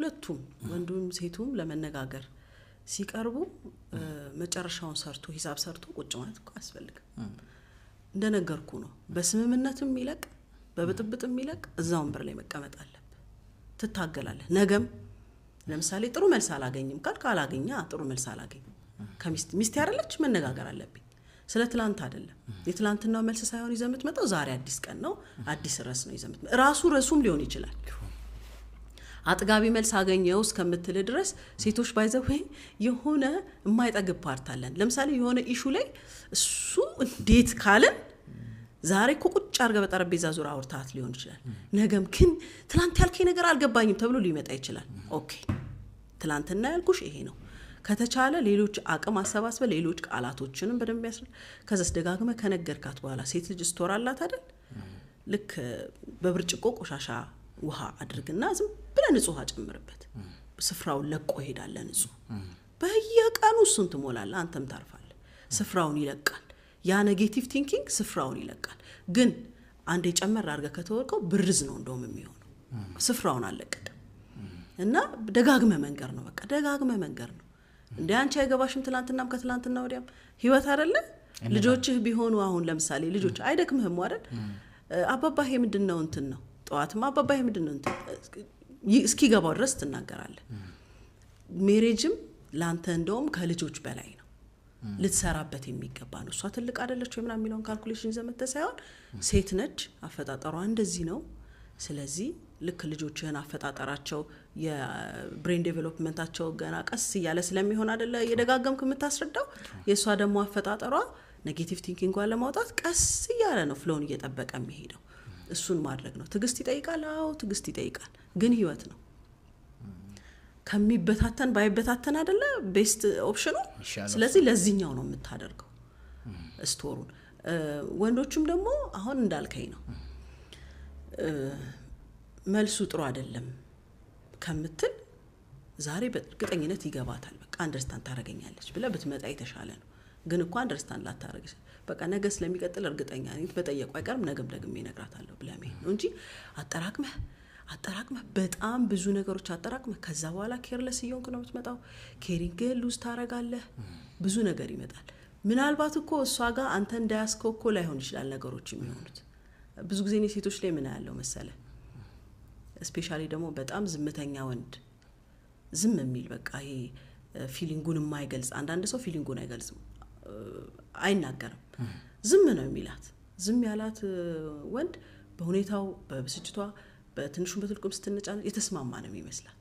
ሁለቱም ወንዱም ሴቱም ለመነጋገር ሲቀርቡ መጨረሻውን ሰርቶ ሂሳብ ሰርቶ ቁጭ ማለት አስፈልግም እንደነገርኩ ነው በስምምነትም ይለቅ በብጥብጥም ይለቅ እዛው ወንበር ላይ መቀመጥ አለበት ትታገላለህ ነገም ለምሳሌ ጥሩ መልስ አላገኝም ካላገኛ ጥሩ መልስ አላገኝም ሚስት ያረለች መነጋገር አለብኝ ስለ ትላንት አይደለም የትላንትናው መልስ ሳይሆን ይዘምት መጣው ዛሬ አዲስ ቀን ነው አዲስ ራስ ነው ይዘምት ራሱም ሊሆን ይችላል አጥጋቢ መልስ አገኘው እስከምትል ድረስ ሴቶች ባይዘው የሆነ የማይጠግብ ፓርት አለን ለምሳሌ የሆነ ኢሹ ላይ እሱ እንዴት ካለን ዛሬ ቁጭ አርገ በጠረጴዛ ዙሪያ አውርታት ሊሆን ይችላል ነገም ግን ትላንት ያልከኝ ነገር አልገባኝም ተብሎ ሊመጣ ይችላል ኦኬ ትላንትና ያልኩሽ ይሄ ነው ከተቻለ ሌሎች አቅም አሰባስበ ሌሎች ቃላቶችንም በደንብ ያስረ ከዛስ ደጋግመ ከነገርካት በኋላ ሴት ልጅ ስቶራላት አይደል ልክ በብርጭቆ ቆሻሻ ውሃ አድርግና ዝም ብለ ንጹህ አጨምርበት ስፍራውን ለቆ ይሄዳል ንጹህ በየቀኑ እሱን ትሞላለህ አንተም ታርፋለህ ስፍራውን ይለቃል ያ ኔጌቲቭ ቲንኪንግ ስፍራውን ይለቃል ግን አንዴ ጨመር አርገ ከተወልከው ብርዝ ነው እንደውም የሚሆነው ስፍራውን አለቀደ እና ደጋግመ መንገር ነው በቃ ደጋግመ መንገር ነው እንዴ አንቺ አይገባሽም ትላንትናም ከትላንትና ወዲያም ህይወት አይደለ ልጆችህ ቢሆኑ አሁን ለምሳሌ ልጆች አይደክምህም አይደል አባባ ይሄ ምንድነው እንትን ነው ጧትማ አባባ ይሄ ምንድነው እንትን እስኪገባው ድረስ ትናገራለህ ሜሬጅም ላንተ እንደውም ከልጆች በላይ ነው ልትሰራበት የሚገባ ነው እሷ ትልቅ አይደለች ወይ ምናምን የሚለውን ካልኩሌሽን ዘመተ ሳይሆን ሴት ነች አፈጣጠሯ እንደዚህ ነው ስለዚህ ልክ ልጆችህን አፈጣጠራቸው የብሬን ዴቨሎፕመንታቸው ገና ቀስ ይያለ ስለሚሆን አይደለ የደጋገምክ የምታስረዳው የሷ ደግሞ አፈጣጠሯ ኔጌቲቭ ቲንኪንግ ለማውጣት ቀስ ይያለ ነው ፍሎውን እየጠበቀ የሚሄደው እሱን ማድረግ ነው ትግስት ይጠይቃል አዎ ትግስት ይጠይቃል ግን ህይወት ነው ከሚበታተን ባይበታተን አይደለ ቤስት ኦፕሽኑ ስለዚህ ለዚህኛው ነው የምታደርገው ስቶሩን ወንዶችም ደግሞ አሁን እንዳልከኝ ነው መልሱ ጥሩ አይደለም ከምትል ዛሬ በእርግጠኝነት ይገባታል በቃ አንደርስታንድ ታረጋኛለች ብለ ብትመጣ ይተሻለ ነው ግን እኮ አንደርስታንድ ላታረጋሽ በቃ ነገ ስለሚቀጥል እርግጠኛ ነኝ በጠየቁ አይቀርም ነገም ደግሜ እነግራታለሁ ብለህ ነው እንጂ አጠራቅመህ በጣም ብዙ ነገሮች አጠራቅመህ ከዛ በኋላ ኬርለስ ይሆንክ ነው የምትመጣው ኬሪንግ ሉዝ ታረጋለህ ብዙ ነገር ይመጣል ምናልባት እኮ እሷ ጋር አንተ እንዳያስኮኮ ላይሆን ይችላል ነገሮች የሚሆኑት ብዙ ጊዜ ነው ሴቶች ላይ ምን ያለው መሰለ ስፔሻሊ ደግሞ በጣም ዝምተኛ ወንድ ዝም የሚል በቃ ይሄ ፊሊንጉን የማይገልጽ አንዳንድ ሰው ፊሊንጉን አይገልጽም አይናገርም ዝም ነው የሚላት ዝም ያላት ወንድ በሁኔታው በብስጭቷ በትንሹም በትልቁም ስትነጫ የተስማማ ነው የሚመስላት